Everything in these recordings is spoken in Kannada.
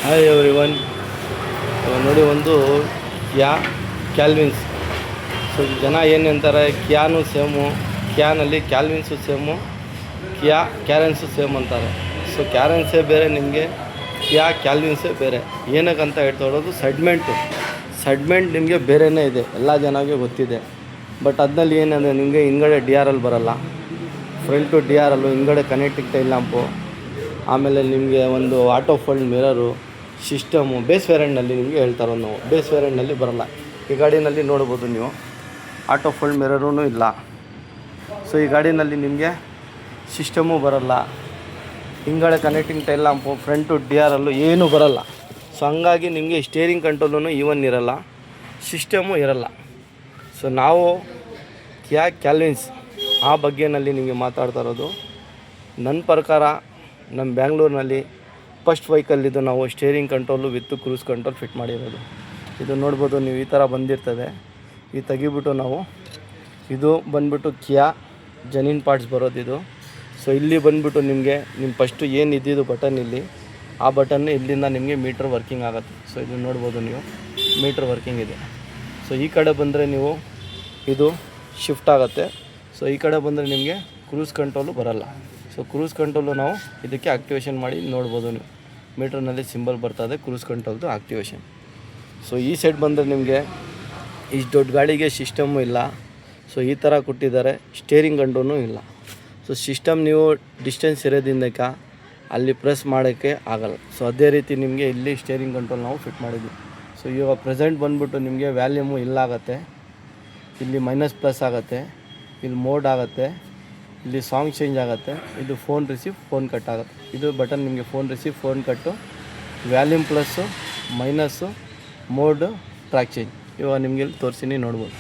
Hi everyone. ನೋಡಿ ಒಂದು ಕ್ಯಾ ಕ್ಯಾಲ್ವಿನ್ಸ್. ಸೊ ಜನ ಏನು ಅಂತಾರೆ, ಕ್ಯಾನು ಸೇಮು, ಕ್ಯಾನಲ್ಲಿ ಕ್ಯಾಲ್ವಿನ್ಸು ಸೇಮು, ಕ್ಯಾರೆನ್ಸು ಸೇಮ್ ಅಂತಾರೆ. ಸೊ ಕ್ಯಾರೆನ್ಸೇ ಬೇರೆ, ನಿಮಗೆ ಕ್ಯಾಲ್ವಿನ್ಸೇ ಬೇರೆ. ಏನಕ್ಕಂತ ಹೇಳ್ತಾ ಇರೋದು, ಸೆಡ್ಮೆಂಟ್ ನಿಮಗೆ ಬೇರೆಯೇ ಇದೆ, ಎಲ್ಲ ಜನಕ್ಕೆ ಗೊತ್ತಿದೆ. ಬಟ್ ಅದರಲ್ಲಿ ಏನಂದರೆ ನಿಮಗೆ ಹಿಂಗಡೆ DRL ಬರೋಲ್ಲ, ಫ್ರಂಟು DRL, ಹಿಂಗಡೆ ಕನೆಕ್ಟಿಂಗ್ ಟೈಲ್ ಲ್ಯಾಂಪು, ಆಮೇಲೆ ನಿಮಗೆ ಒಂದು auto fold mirror system base ವೇರಿಯಂಟ್ನಲ್ಲಿ ನಿಮಗೆ ಹೇಳ್ತಾರೋದು ನಾವು. ಬೇಸ್ ವೇರಿಯಂಟ್ನಲ್ಲಿ ಬರೋಲ್ಲ. ಈ ಗಾಡಿನಲ್ಲಿ ನೋಡ್ಬೋದು ನೀವು, ಆಟೋ ಫೋಲ್ಡ್ ಮಿರರೂ ಇಲ್ಲ. ಸೊ ಈ ಗಾಡಿನಲ್ಲಿ ನಿಮಗೆ ಸಿಸ್ಟಮು ಬರೋಲ್ಲ, ಹಿಂಗಡೆ connecting tail lamp, front DRL ಏನೂ ಬರೋಲ್ಲ. ಸೊ ಹಂಗಾಗಿ ನಿಮಗೆ ಸ್ಟೇರಿಂಗ್ ಕಂಟ್ರೋಲೂ ಈವನ್ ಇರೋಲ್ಲ, ಸಿಸ್ಟಮು ಇರೋಲ್ಲ. ಸೊ ನಾವು ಕ್ಯಾಲ್ವಿನ್ಸ್ ಆ ಬಗ್ಗೆನಲ್ಲಿ ನಿಮಗೆ ಮಾತಾಡ್ತಾ ಇರೋದು. ನನ್ನ ಪ್ರಕಾರ ನಮ್ಮ ಬ್ಯಾಂಗ್ಳೂರಿನಲ್ಲಿ ಫಸ್ಟ್ ವೆಹಿಕಲ್ಲಿದ್ದು ನಾವು steering control with cruise control fit ಮಾಡಿರೋದು. ಇದು ನೋಡ್ಬೋದು ನೀವು, ಈ ಥರ ಬಂದಿರ್ತದೆ. ಈ ತೆಗಿಬಿಟ್ಟು ನಾವು, ಇದು ಬಂದುಬಿಟ್ಟು ಜೆನ್ಯೂನ್ ಪಾರ್ಟ್ಸ್ ಬರೋದು ಇದು. ಸೊ ಇಲ್ಲಿ ಬಂದುಬಿಟ್ಟು ನಿಮಗೆ ಫಸ್ಟು ಏನು ಇದ್ದಿದ್ದು ಬಟನ್, ಇಲ್ಲಿ ಆ ಬಟನ್ ಇಲ್ಲಿಂದ ನಿಮಗೆ ಮೀಟ್ರ್ ವರ್ಕಿಂಗ್ ಆಗುತ್ತೆ. ಸೊ ಇದು ನೋಡ್ಬೋದು ನೀವು, ಮೀಟ್ರ್ ವರ್ಕಿಂಗ್ ಇದೆ. ಸೊ ಈ ಕಡೆ ಬಂದರೆ ನೀವು ಇದು ಶಿಫ್ಟ್ ಆಗುತ್ತೆ. ಸೊ ಈ ಕಡೆ ಬಂದರೆ ನಿಮಗೆ ಕ್ರೂಸ್ ಕಂಟ್ರೋಲು ಬರೋಲ್ಲ. ಸೊ ಕ್ರೂಸ್ ಕಂಟ್ರೋಲು ನಾವು ಇದಕ್ಕೆ ಆಕ್ಟಿವೇಶನ್ ಮಾಡಿ ನೋಡ್ಬೋದು ನೀವು, ಮೀಟ್ರ್ನಲ್ಲಿ ಸಿಂಬಲ್ ಬರ್ತದೆ ಕ್ರೂಸ್ ಕಂಟ್ರೋಲ್ದು ಆಕ್ಟಿವೇಶನ್. ಸೊ ಈ ಸೈಡ್ ಬಂದರೆ ನಿಮಗೆ ಇಷ್ಟು ದೊಡ್ಡ ಗಾಡಿಗೆ ಸಿಸ್ಟಮು ಇಲ್ಲ. ಸೊ ಈ ಥರ ಕೊಟ್ಟಿದ್ದಾರೆ, ಸ್ಟೇರಿಂಗ್ ಕಂಟ್ರೋಲೂ ಇಲ್ಲ. ಸೊ ಸಿಸ್ಟಮ್ ನೀವು ಡಿಸ್ಟೆನ್ಸ್ ಇರೋದ್ರಿಂದಕ್ಕ ಅಲ್ಲಿ ಪ್ರೆಸ್ ಮಾಡೋಕ್ಕೆ ಆಗಲ್ಲ. ಸೊ ಅದೇ ರೀತಿ ನಿಮಗೆ ಇಲ್ಲಿ ಸ್ಟೇರಿಂಗ್ ಕಂಟ್ರೋಲ್ ನಾವು ಫಿಟ್ ಮಾಡಿದ್ವಿ. ಸೊ ಇವಾಗ ಪ್ರೆಸೆಂಟ್ ಬಂದುಬಿಟ್ಟು ನಿಮಗೆ ವ್ಯಾಲ್ಯೂಮು ಇಲ್ಲಾಗುತ್ತೆ, ಇಲ್ಲಿ ಮೈನಸ್ ಪ್ಲಸ್ ಆಗುತ್ತೆ, ಇಲ್ಲಿ ಮೋಡ್ ಆಗುತ್ತೆ, ಇಲ್ಲಿ ಸಾಂಗ್ ಚೇಂಜ್ ಆಗುತ್ತೆ, ಇದು ಫೋನ್ ರಿಸೀವ್ ಫೋನ್ ಕಟ್ ಆಗುತ್ತೆ. ಇದು ಬಟನ್ ನಿಮಗೆ ಫೋನ್ ರಿಸೀವ್ ಫೋನ್ ಕಟ್ಟು, volume plus minus, mode, track change. ಇವಾಗ ನಿಮಗೆ ಇಲ್ಲಿ ತೋರಿಸಿನಿ ನೋಡ್ಬೋದು.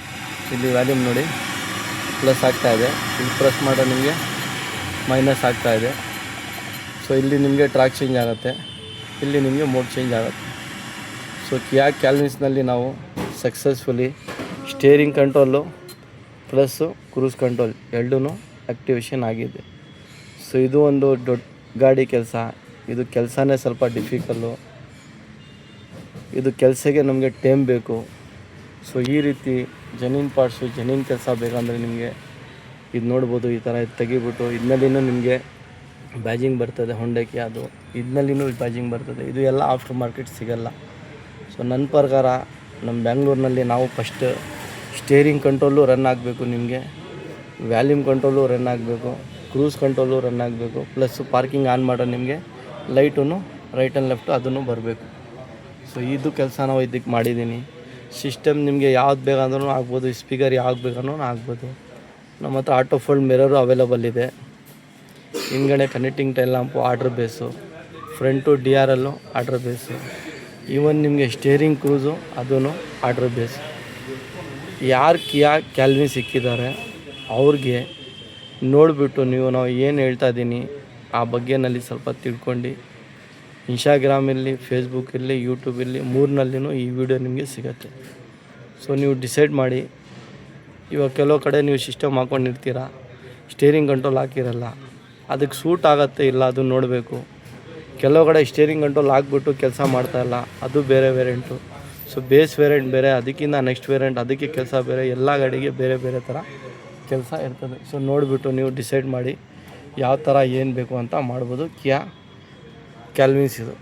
ಇಲ್ಲಿ ವ್ಯಾಲ್ಯೂಮ್ ನೋಡಿ ಪ್ಲಸ್ ಆಗ್ತಾಯಿದೆ, ಇಲ್ಲಿ ಪ್ರೆಸ್ ಮಾಡೋ ನಿಮಗೆ ಮೈನಸ್ ಆಗ್ತಾಯಿದೆ. ಸೊ ಇಲ್ಲಿ ನಿಮಗೆ ಟ್ರ್ಯಾಕ್ ಚೇಂಜ್ ಆಗುತ್ತೆ, ಇಲ್ಲಿ ನಿಮಗೆ ಮೋಡ್ ಚೇಂಜ್ ಆಗುತ್ತೆ. ಸೊ ಕ್ಯಾಲ್ವಿನ್ಸ್ನಲ್ಲಿ ನಾವು successfully steering control plus cruise control ಎರಡೂ ಆಕ್ಟಿವೇಶನ್ ಆಗಿದೆ. ಸೊ ಇದು ಒಂದು ದೊಡ್ಡ ಗಾಡಿ ಕೆಲಸ. ಇದು ಕೆಲಸನೇ ಸ್ವಲ್ಪ ಡಿಫಿಕಲ್ಲು, ಇದು ಕೆಲಸಕ್ಕೆ ನಮಗೆ ಟೈಮ್ ಬೇಕು. ಸೊ ಈ ರೀತಿ ಜೆನ್ಯೂನ್ ಪಾರ್ಟ್ಸು, ಜೆನ್ಯೂನ್ ಕೆಲಸ ಬೇಕಂದರೆ ನಿಮಗೆ ಇದು ನೋಡ್ಬೋದು. ಈ ಥರ ಇದು ತೆಗಿಬಿಟ್ಟು ಇದನ್ನಲ್ಲಿನೂ ನಿಮಗೆ ಬ್ಯಾಜಿಂಗ್ ಬರ್ತದೆ, ಹೊಂಡಕ್ಕೆ ಅದು ಇದನ್ನಲ್ಲಿನೂ ಬ್ಯಾಜಿಂಗ್ ಬರ್ತದೆ. ಇದು ಎಲ್ಲ ಆಫ್ಟರ್ ಮಾರ್ಕೆಟ್ ಸಿಗೋಲ್ಲ. ಸೊ ನನ್ನ ಪ್ರಕಾರ ನಮ್ಮ ಬ್ಯಾಂಗ್ಳೂರಿನಲ್ಲಿ ನಾವು ಫಸ್ಟ್ ಸ್ಟೇರಿಂಗ್ ಕಂಟ್ರೋಲು ರನ್ ಆಗಬೇಕು, ನಿಮಗೆ ವ್ಯಾಲ್ಯೂಮ್ ಕಂಟ್ರೋಲು ರನ್ ಆಗಬೇಕು, ಕ್ರೂಸ್ ಕಂಟ್ರೋಲು ರನ್ ಆಗಬೇಕು, ಪ್ಲಸ್ ಪಾರ್ಕಿಂಗ್ ಆನ್ ಮಾಡೋ ನಿಮಗೆ ಲೈಟೂ ರೈಟ್ ಆ್ಯಂಡ್ ಲೆಫ್ಟು ಅದನ್ನು ಬರಬೇಕು. ಸೊ ಇದು ಕೆಲಸ ನಾವು ಇದಕ್ಕೆ ಮಾಡಿದ್ದೀನಿ. ಸಿಸ್ಟಮ್ ನಿಮಗೆ ಯಾವ್ದು ಬೇಕಂದ್ರೂ ಆಗ್ಬೋದು, ಸ್ಪೀಕರ್ ಯಾವ್ದು ಬೇಕಂದ್ರೂ ಆಗ್ಬೋದು. ನಮ್ಮ ಹತ್ರ ಆಟೋ ಫೋಲ್ಡ್ ಮಿರರು ಅವೈಲೇಬಲ್ ಇದೆ, ಹಿಂಗಡೆ ಕನೆಕ್ಟಿಂಗ್ ಟೈಲ್ ಲ್ಯಾಂಪು ಆರ್ಡ್ರ್ ಬೇಸು, ಫ್ರಂಟು DRL ಆರ್ಡ್ರ್ ಬೇಸು, ಈವನ್ ನಿಮಗೆ ಸ್ಟೇರಿಂಗ್ ಕ್ರೂಸು ಅದೂ ಆರ್ಡ್ರ್ ಬೇಸು. ಯಾರು ಕ್ಯಾಲ್ವಿನ್ ಸಿಕ್ಕಿದ್ದಾರೆ ಅವ್ರಿಗೆ ನೋಡಿಬಿಟ್ಟು ನೀವು ನಾವು ಏನು ಹೇಳ್ತಾ ಇದ್ದೀನಿ ಆ ಬಗ್ಗೆನಲ್ಲಿ ಸ್ವಲ್ಪ ತಿಳ್ಕೊಂಡು, ಇನ್ಸ್ಟಾಗ್ರಾಮಲ್ಲಿ, ಫೇಸ್ಬುಕ್ಕಲ್ಲಿ, ಯೂಟ್ಯೂಬಲ್ಲಿ ಮೂರನಲ್ಲಿನೂ ಈ ವಿಡಿಯೋ ನಿಮಗೆ ಸಿಗುತ್ತೆ. ಸೊ ನೀವು ಡಿಸೈಡ್ ಮಾಡಿ. ಇವಾಗ ಕೆಲವು ಕಡೆ ನೀವು ಸಿಸ್ಟಮ್ ಹಾಕ್ಕೊಂಡಿರ್ತೀರ, ಸ್ಟೇರಿಂಗ್ ಕಂಟ್ರೋಲ್ ಹಾಕಿರಲ್ಲ, ಅದಕ್ಕೆ ಸೂಟ್ ಆಗುತ್ತೆ ಇಲ್ಲ ಅದು ನೋಡಬೇಕು. ಕೆಲವು ಕಡೆ ಸ್ಟೇರಿಂಗ್ ಕಂಟ್ರೋಲ್ ಹಾಕ್ಬಿಟ್ಟು ಕೆಲಸ ಮಾಡ್ತಾಯಿಲ್ಲ, ಅದು ಬೇರೆ ವೇರಿಯಂಟು. ಸೊ ಬೇಸ್ ವೇರಿಯಂಟ್ ಬೇರೆ, ಅದಕ್ಕಿಂತ ನೆಕ್ಸ್ಟ್ ವೇರಿಯಂಟ್ ಅದಕ್ಕೆ ಕೆಲಸ ಬೇರೆ, ಎಲ್ಲ ಗಾಡಿಗೆ ಬೇರೆ ಬೇರೆ ಥರ ಕೆಲಸ ಇರ್ತದೆ. ಸೊ ನೋಡಿಬಿಟ್ಟು ನೀವು ಡಿಸೈಡ್ ಮಾಡಿ ಯಾವ ಥರ ಏನು ಬೇಕು ಅಂತ ಮಾಡ್ಬೋದು. ಕ್ಯಾಲ್ವಿನ್ಸ್ ಇದು.